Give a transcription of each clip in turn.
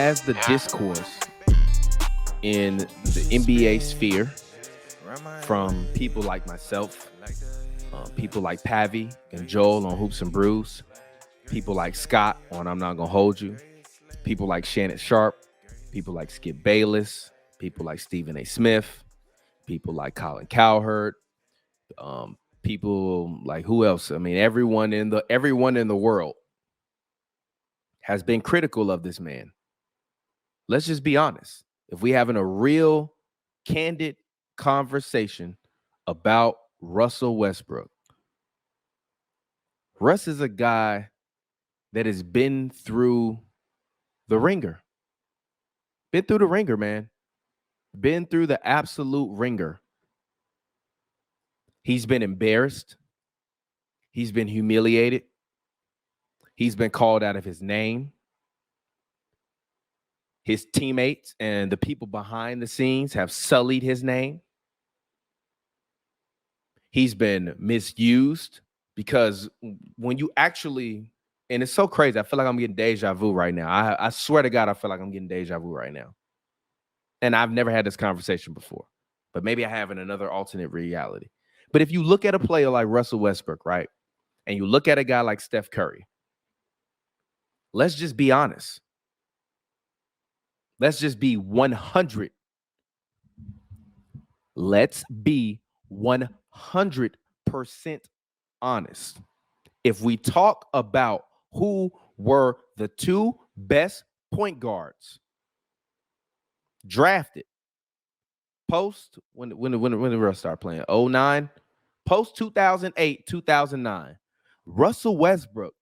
as the discourse in the NBA sphere from people like myself, people like Pavi and Joel on Hoops and Brews, people like Scott on I'm Not Gonna Hold You, people like Shannon Sharp, people like Skip Bayless, people like Stephen A. Smith, people like Colin Cowherd, people like who else? I mean, everyone in the world has been critical of this man. Let's just be honest. If we having a real candid conversation about Russell Westbrook, Russ is a guy that has been through the ringer. Been through the ringer, man. Been through the absolute ringer. He's been embarrassed. He's been humiliated. He's been called out of his name. His teammates and the people behind the scenes have sullied his name. He's been misused because when you actually, and it's so crazy, I feel like I'm getting deja vu right now. I swear to God, I feel like I'm getting deja vu right now. And I've never had this conversation before, but maybe I have in another alternate reality. But if you look at a player like Russell Westbrook, right, and you look at a guy like Steph Curry, let's just be honest. Let's just be 100. Let's be 100% honest. If we talk about who were the two best point guards drafted post when the Russ started playing 09, post 2008, 2009, Russell Westbrook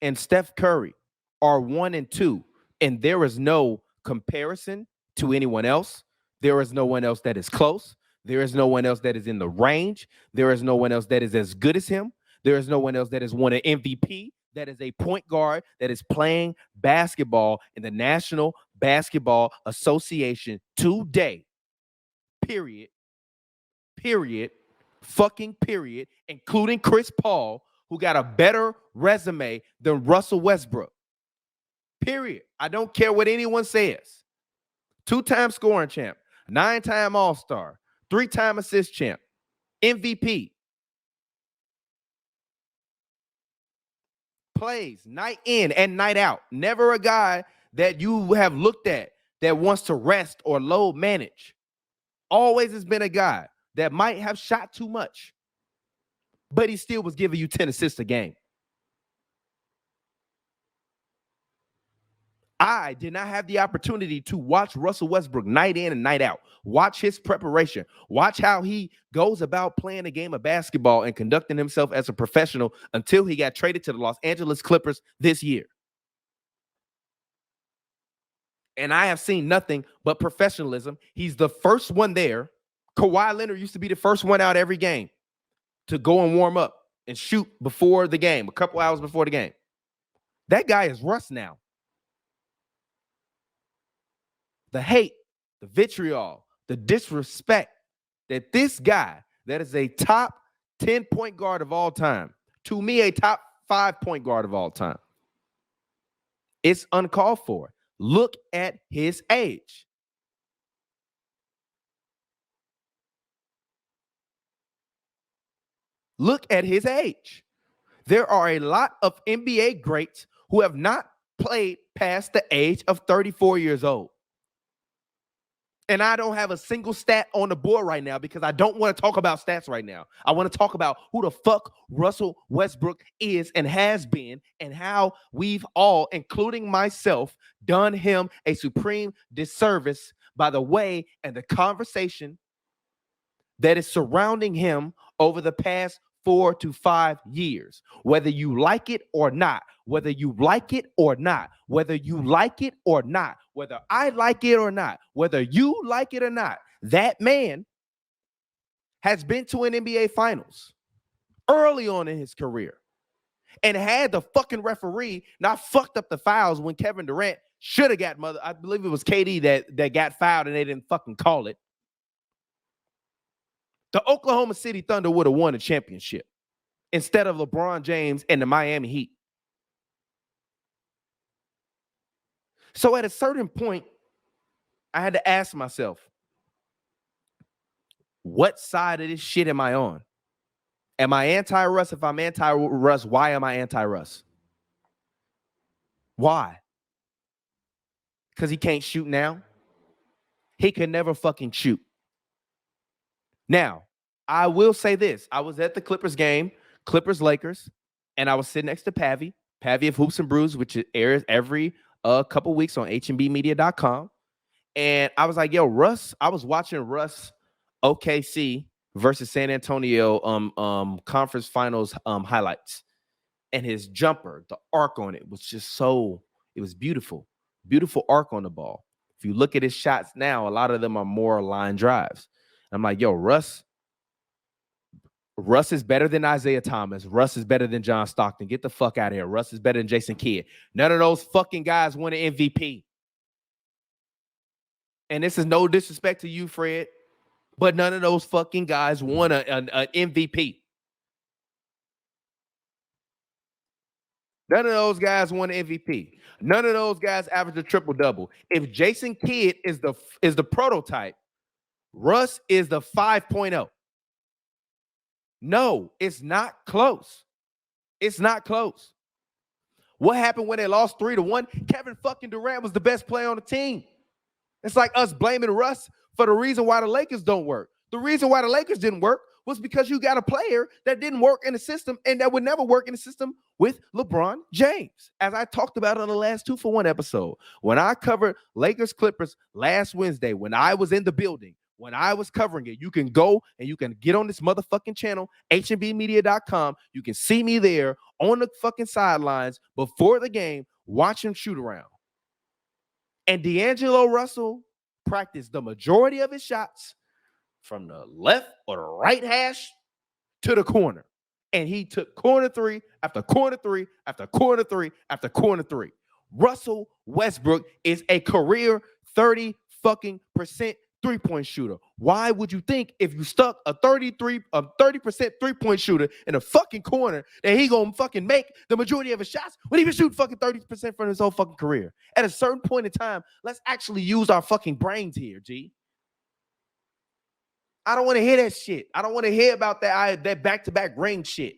and Steph Curry are 1 and 2, and there is no comparison to anyone else. There is no one else that is close. There is no one else that is in the range. There is no one else that is as good as him. There is no one else that has won an MVP, that is a point guard that is playing basketball in the National Basketball Association today. Period. Fucking period. Including Chris Paul, who got a better resume than Russell Westbrook. Period. I don't care what anyone says. 2-time scoring champ, 9-time All-Star, 3-time assist champ, MVP. Plays night in and night out. Never a guy that you have looked at that wants to rest or load manage. Always has been a guy that might have shot too much, but he still was giving you 10 assists a game. I did not have the opportunity to watch Russell Westbrook night in and night out. Watch his preparation. Watch how he goes about playing a game of basketball and conducting himself as a professional until he got traded to the Los Angeles Clippers this year. And I have seen nothing but professionalism. He's the first one there. Kawhi Leonard used to be the first one out every game to go and warm up and shoot before the game, a couple hours before the game. That guy is Russ now. The hate, the vitriol, the disrespect that this guy that is a top 10 point guard of all time, to me, a top 5 point guard of all time, it's uncalled for. Look at his age. Look at his age. There are a lot of NBA greats who have not played past the age of 34 years old. And I don't have a single stat on the board right now because I don't want to talk about stats right now. I want to talk about who the fuck Russell Westbrook is and has been, and how we've all, including myself, done him a supreme disservice by the way and the conversation that is surrounding him over the past 4 to 5 years. Whether you like it or not, whether you like it or not, whether you like it or not, whether I like it or not, whether you like it or not, that man has been to an NBA Finals early on in his career and had the fucking referee not fucked up the fouls when Kevin Durant should have got I believe it was KD that got fouled and they didn't fucking call it. The Oklahoma City Thunder would have won a championship instead of LeBron James and the Miami Heat. So at a certain point, I had to ask myself, what side of this shit am I on? Am I anti-Russ? If I'm anti-Russ, why am I anti-Russ? Why? Because he can't shoot now? He can never fucking shoot. Now, I will say this. I was at the Clippers game, Clippers-Lakers, and I was sitting next to Pavy of Hoops and Brews, which airs every couple weeks on hmbmedia.com. And I was like, yo, Russ, I was watching Russ OKC versus San Antonio conference finals highlights. And his jumper, the arc on it was just it was beautiful. Beautiful arc on the ball. If you look at his shots now, a lot of them are more line drives. I'm like, yo, Russ is better than Isaiah Thomas. Russ is better than John Stockton. Get the fuck out of here. Russ is better than Jason Kidd. None of those fucking guys won an MVP. And this is no disrespect to you, Fred, but none of those fucking guys won an MVP. None of those guys won an MVP. None of those guys averaged a triple-double. If Jason Kidd is the prototype, Russ is the 5.0. No, it's not close. It's not close. What happened when they lost 3-1? Kevin fucking Durant was the best player on the team. It's like us blaming Russ for the reason why the Lakers don't work. The reason why the Lakers didn't work was because you got a player that didn't work in the system and that would never work in the system with LeBron James. As I talked about on the last 2-for-1 episode, when I covered Lakers Clippers last Wednesday, when I was in the building, when I was covering it, you can go and you can get on this motherfucking channel, hmbmedia.com. You can see me there on the fucking sidelines before the game, watching shoot around. And D'Angelo Russell practiced the majority of his shots from the left or the right hash to the corner. And he took corner three after corner three after corner three after corner three. Russell Westbrook is a career 30% three-point shooter. Why would you think if you stuck a 30% three-point shooter in a fucking corner that he gonna fucking make the majority of his shots when he been shooting fucking 30% from his whole fucking career? At a certain point in time, let's actually use our fucking brains here, G. I don't want to hear that shit. I don't want to hear about that back-to-back ring shit.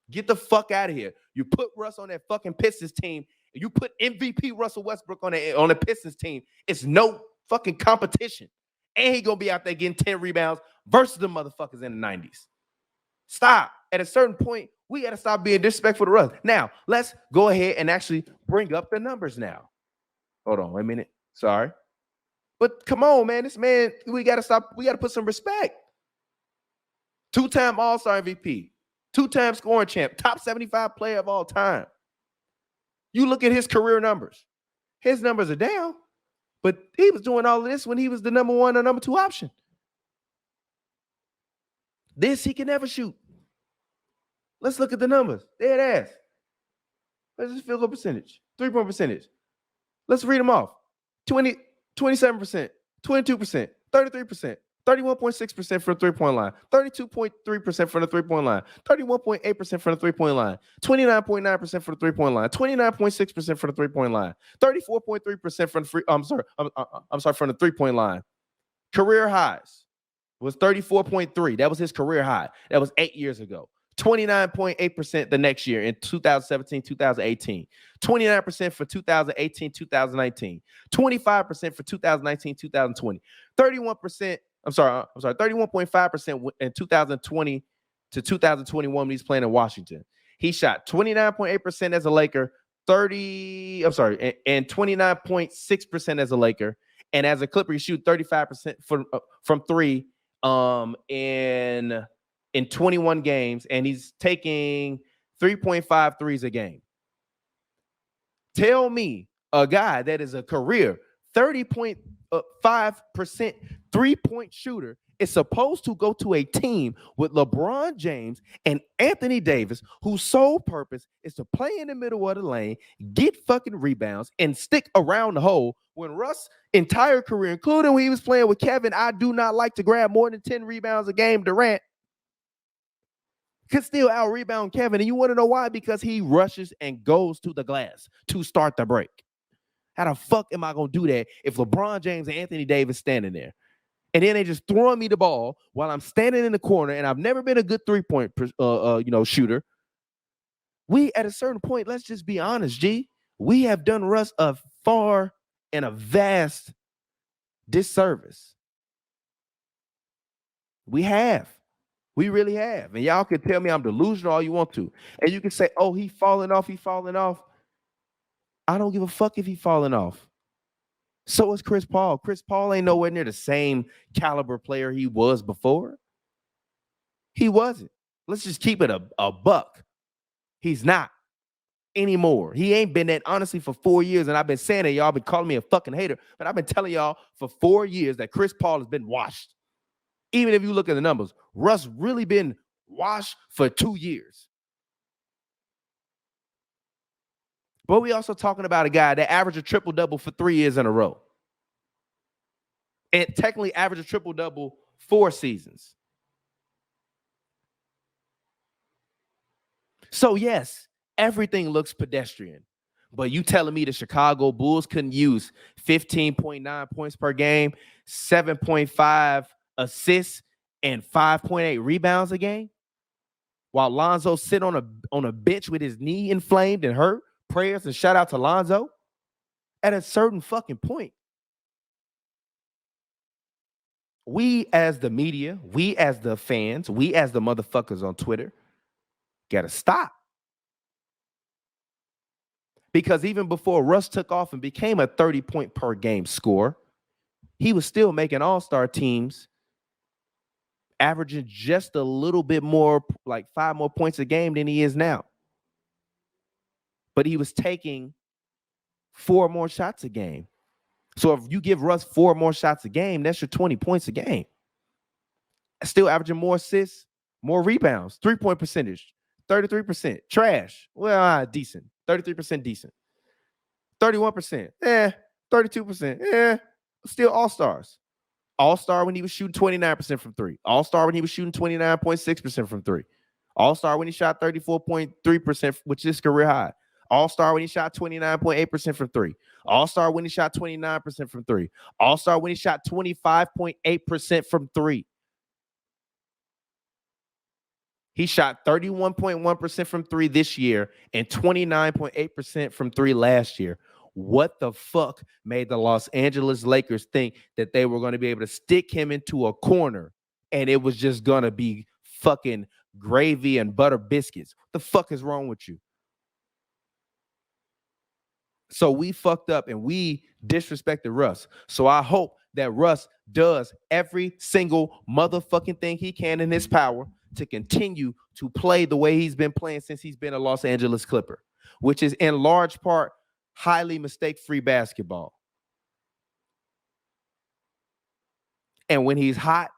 Get the fuck out of here. You put Russ on that fucking Pistons team, and you put MVP Russell Westbrook on the Pistons team. It's no fucking competition. And he gonna be out there getting 10 rebounds versus the motherfuckers in the 90s. Stop. At a certain point, we gotta stop being disrespectful to Russ. Now, let's go ahead and actually bring up the numbers now. Hold on, wait a minute. Sorry. But come on, man. This man, we gotta stop. We gotta put some respect. 2-time All-Star MVP, 2-time scoring champ, top 75 player of all time. You look at his career numbers. His numbers are down. But he was doing all of this when he was the number 1 or number 2 option. This he can never shoot. Let's look at the numbers. Dead ass. Let's just field goal percentage. 3-point percentage. Let's read them off. 27%, 22%, 33%, 31.6% from the three-point line, 32.3% from the three-point line, 31.8% from the three-point line, 29.9% from the three-point line, 29.6% from the three-point line, 34.3% from the from the three-point line. Career highs was 34.3. That was his career high. That was 8 years ago. 29.8% the next year in 2017, 2018, 29% for 2018, 2019, 25% for 2019, 2020, 31.5% in 2020 to 2021 when he's playing in Washington. He shot 29.8% as a Laker, and 29.6% as a Laker. And as a Clipper, he shoot 35% from three in 21 games, and he's taking 3.5 threes a game. Tell me a guy that is a career 30.5% three-point shooter is supposed to go to a team with LeBron James and Anthony Davis, whose sole purpose is to play in the middle of the lane, get fucking rebounds, and stick around the hole. When Russ' entire career, including when he was playing with Kevin, I do not like to grab more than 10 rebounds a game, Durant could still out-rebound Kevin. And you want to know why? Because he rushes and goes to the glass to start the break. How the fuck am I going to do that if LeBron James and Anthony Davis standing there? And then they just throwing me the ball while I'm standing in the corner, and I've never been a good three-point shooter. We, at a certain point, let's just be honest, G. We have done Russ a far and a vast disservice. We have. We really have. And y'all can tell me I'm delusional all you want to. And you can say, oh, he falling off. I don't give a fuck if he falling off. So is Chris Paul. Chris Paul ain't nowhere near the same caliber player he was before. He wasn't. Let's just keep it a buck. He's not anymore. He ain't been that, honestly, for 4 years. And I've been saying it. Y'all been calling me a fucking hater. But I've been telling y'all for 4 years that Chris Paul has been washed. Even if you look at the numbers, Russ really been washed for 2 years. But we also talking about a guy that averaged a triple-double for 3 years in a row. And technically averaged a triple-double 4 seasons. So, yes, everything looks pedestrian. But you telling me the Chicago Bulls couldn't use 15.9 points per game, 7.5 assists, and 5.8 rebounds a game? While Lonzo sit on a bench with his knee inflamed and hurt? Prayers and shout out to Lonzo. At a certain fucking point, we as the media, we as the fans, we as the motherfuckers on Twitter, gotta stop. Because even before Russ took off and became a 30-point per game scorer, he was still making all-star teams, averaging just a little bit more, like 5 more points a game than he is now. But he was taking 4 more shots a game. So if you give Russ 4 more shots a game, that's your 20 points a game. Still averaging more assists, more rebounds, 3-point percentage, 33%. Trash. Well, decent. 33% decent. 31%. 32%. Still all-stars. All-star when he was shooting 29% from 3. All-star when he was shooting 29.6% from 3. All-star when he shot 34.3%, which is career high. All-star when he shot 29.8% from 3. All-star when he shot 29% from 3. All-star when he shot 25.8% from 3. He shot 31.1% from 3 this year and 29.8% from 3 last year. What the fuck made the Los Angeles Lakers think that they were going to be able to stick him into a corner and it was just going to be fucking gravy and butter biscuits? What the fuck is wrong with you? So we fucked up and we disrespected Russ. So I hope that Russ does every single motherfucking thing he can in his power to continue to play the way he's been playing since he's been a Los Angeles Clipper, which is in large part highly mistake-free basketball. And when he's hot,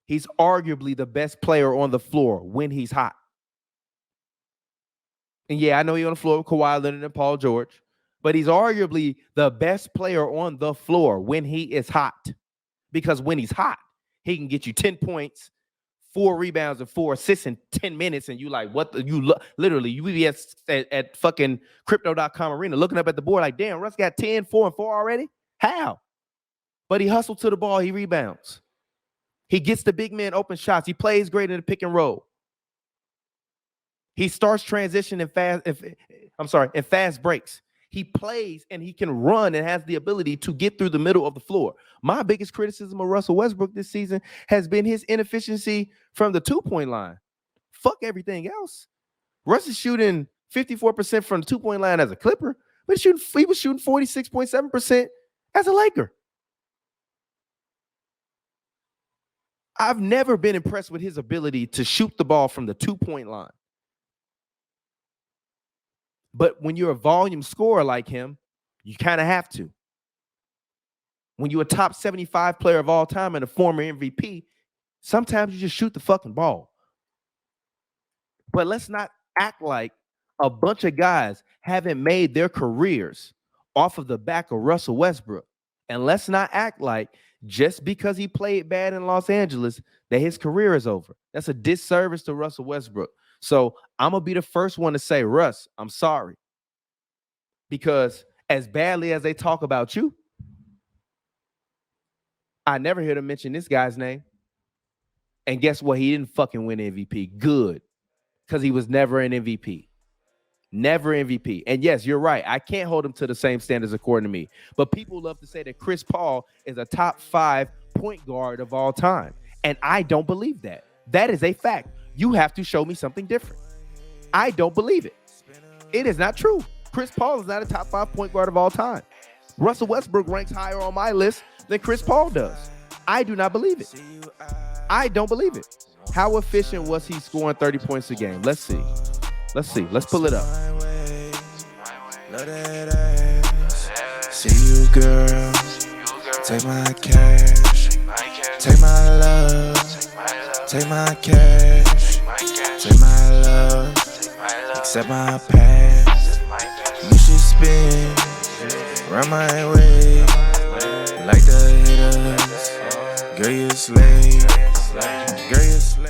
he's arguably the best player on the floor when he's hot. And yeah, I know he's on the floor with Kawhi Leonard and Paul George, but he's arguably the best player on the floor when he is hot. Because when he's hot, he can get you 10 points, 4 rebounds, and 4 assists in 10 minutes. And you like, what the, you literally, you be at fucking crypto.com arena looking up at the board like, damn, Russ got 10, 4, and 4 already? How? But he hustled to the ball. He rebounds. He gets the big man open shots. He plays great in the pick and roll. He starts transition in fast breaks. He plays and he can run and has the ability to get through the middle of the floor. My biggest criticism of Russell Westbrook this season has been his inefficiency from the 2-point line. Fuck everything else. Russ is shooting 54% from the 2-point line as a Clipper, but he was shooting 46.7% as a Laker. I've never been impressed with his ability to shoot the ball from the 2-point line. But when you're a volume scorer like him, you kind of have to. When you're a top 75 player of all time and a former MVP, sometimes you just shoot the fucking ball. But let's not act like a bunch of guys haven't made their careers off of the back of Russell Westbrook. And let's not act like just because he played bad in Los Angeles that his career is over. That's a disservice to Russell So I'm going to be the first one to say, Russ, I'm sorry. Because as badly as they talk about you, I never hear them mention this guy's name. And guess what? He didn't fucking win MVP. Good. Because he was never an MVP. Never MVP. And yes, you're right. I can't hold him to the same standards according to me. But people love to say that Chris Paul is a top 5 point guard of all time. And I don't believe that. That is a fact. You have to show me something different. I don't believe it. It is not true. Chris Paul is not a top 5 point guard of all time. Russell Westbrook ranks higher on my list than Chris Paul does. I do not believe it. I don't believe it. How efficient was he scoring 30 points a game? Let's see. Let's pull it up. See you, girl. Take my cash. Take my love. Take my cash. Take my love. Accept my past. You should spin around my way like the hitters. Girl, you slay. Girl, you slay.